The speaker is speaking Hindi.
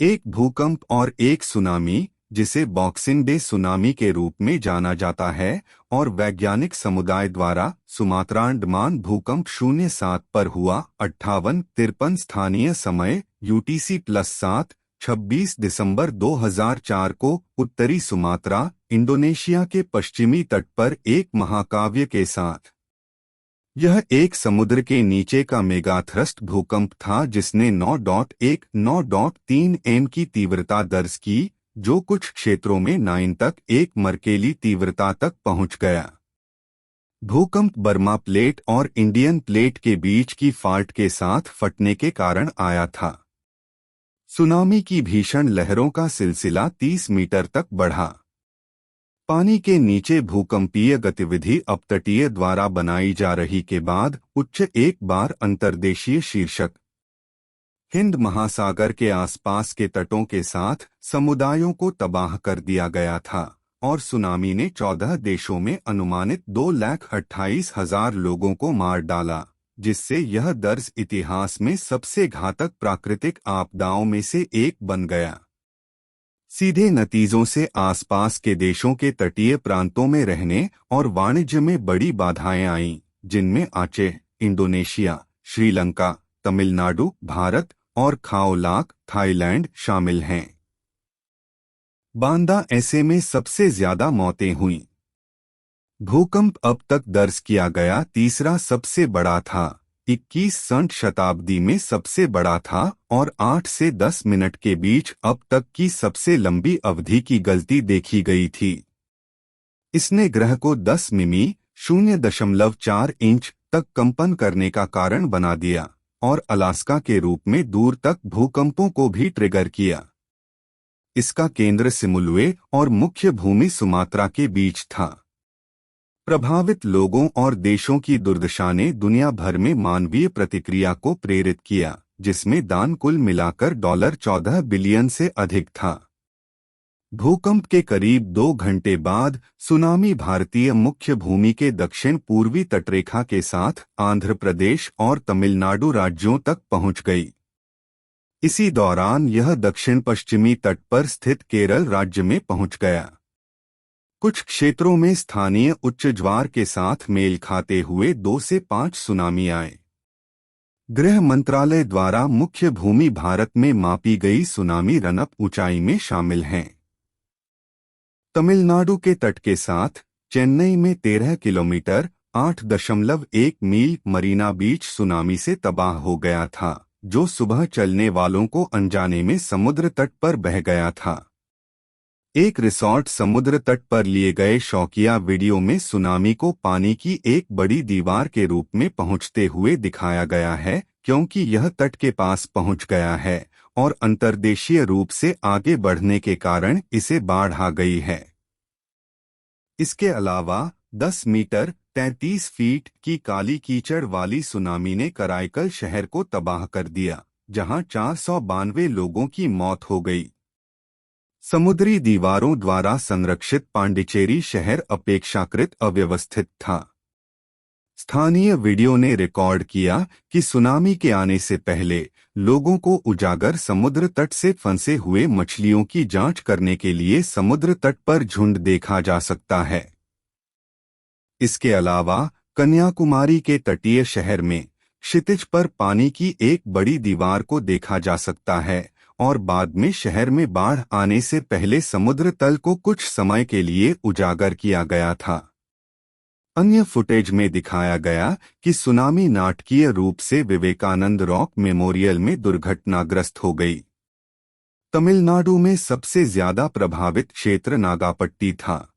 एक भूकंप और एक सुनामी, जिसे बॉक्सिंग डे सुनामी के रूप में जाना जाता है, और वैज्ञानिक समुदाय द्वारा सुमात्रा अंडमान भूकंप 07 पर हुआ 58:53 स्थानीय समय UTC+7 26 दिसंबर 2004 को उत्तरी सुमात्रा, इंडोनेशिया के पश्चिमी तट पर एक महाकाव्य के साथ। यह एक समुद्र के नीचे का मेगाथ्रस्ट भूकंप था जिसने 9.1-9.3 m की तीव्रता दर्ज की, जो कुछ क्षेत्रों में 9 तक एक मर्केली तीव्रता तक पहुंच गया। भूकंप बर्मा प्लेट और इंडियन प्लेट के बीच की फाल्ट के साथ फटने के कारण आया था। सुनामी की भीषण लहरों का सिलसिला 30 मीटर तक बढ़ा। पानी के नीचे भूकंपीय गतिविधि अपतटीय द्वारा बनाई जा रही के बाद उच्च एक बार अंतर्देशीय शीर्षक हिंद महासागर के आसपास के तटों के साथ समुदायों को तबाह कर दिया गया था, और सुनामी ने 14 देशों में अनुमानित 2,28,000 लोगों को मार डाला, जिससे यह दर्ज इतिहास में सबसे घातक प्राकृतिक आपदाओं में से एक बन गया। सीधे नतीजों से आसपास के देशों के तटीय प्रांतों में रहने और वाणिज्य में बड़ी बाधाएं आईं, जिनमें आचे, इंडोनेशिया, श्रीलंका, तमिलनाडु, भारत और खाओलाक, थाईलैंड शामिल हैं। बांदा ऐसे में सबसे ज्यादा मौतें हुईं। भूकंप अब तक दर्ज किया गया तीसरा सबसे बड़ा था, 21वीं शताब्दी में सबसे बड़ा था और 8 से 10 मिनट के बीच अब तक की सबसे लंबी अवधि की गलती देखी गई थी। इसने ग्रह को 10 मिमी (0.4 इंच) तक कंपन करने का कारण बना दिया और अलास्का के रूप में दूर तक भूकंपों को भी ट्रिगर किया। इसका केंद्र सिमुलुए और मुख्य भूमि सुमात्रा के बीच था। प्रभावित लोगों और देशों की दुर्दशा ने दुनिया भर में मानवीय प्रतिक्रिया को प्रेरित किया, जिसमें दान कुल मिलाकर $14 बिलियन से अधिक था। भूकंप के करीब 2 घंटे बाद सुनामी भारतीय मुख्य भूमि के दक्षिण पूर्वी तटरेखा के साथ आंध्र प्रदेश और तमिलनाडु राज्यों तक पहुंच गई। इसी दौरान यह दक्षिण पश्चिमी तट पर स्थित केरल राज्य में पहुंच गया। कुछ क्षेत्रों में स्थानीय उच्च ज्वार के साथ मेल खाते हुए 2 से 5 सुनामी आए। गृह मंत्रालय द्वारा मुख्य भूमि भारत में मापी गई सुनामी रनअप ऊंचाई में शामिल हैं। तमिलनाडु के तट के साथ चेन्नई में 13 किलोमीटर 8.1 मील मरीना बीच सुनामी से तबाह हो गया था, जो सुबह चलने वालों को अनजाने में समुद्र तट पर बह गया था। एक रिसॉर्ट समुद्र तट पर लिए गए शौकिया वीडियो में सुनामी को पानी की एक बड़ी दीवार के रूप में पहुंचते हुए दिखाया गया है, क्योंकि यह तट के पास पहुंच गया है और अंतर्देशीय रूप से आगे बढ़ने के कारण इसे बाढ़ आ गई है। इसके अलावा 10 मीटर 33 फीट की काली कीचड़ वाली सुनामी ने कराईकल शहर को तबाह कर दिया, जहां 492 लोगों की मौत हो गई। समुद्री दीवारों द्वारा संरक्षित पांडिचेरी शहर अपेक्षाकृत अव्यवस्थित था। स्थानीय वीडियो ने रिकॉर्ड किया कि सुनामी के आने से पहले लोगों को उजागर समुद्र तट से फंसे हुए मछलियों की जांच करने के लिए समुद्र तट पर झुंड देखा जा सकता है। इसके अलावा कन्याकुमारी के तटीय शहर में क्षितिज पर पानी की एक बड़ी दीवार को देखा जा सकता है और बाद में शहर में बाढ़ आने से पहले समुद्र तल को कुछ समय के लिए उजागर किया गया था। अन्य फुटेज में दिखाया गया कि सुनामी नाटकीय रूप से विवेकानंद रॉक मेमोरियल में दुर्घटनाग्रस्त हो गई। तमिलनाडु में सबसे ज्यादा प्रभावित क्षेत्र नागापट्टी था।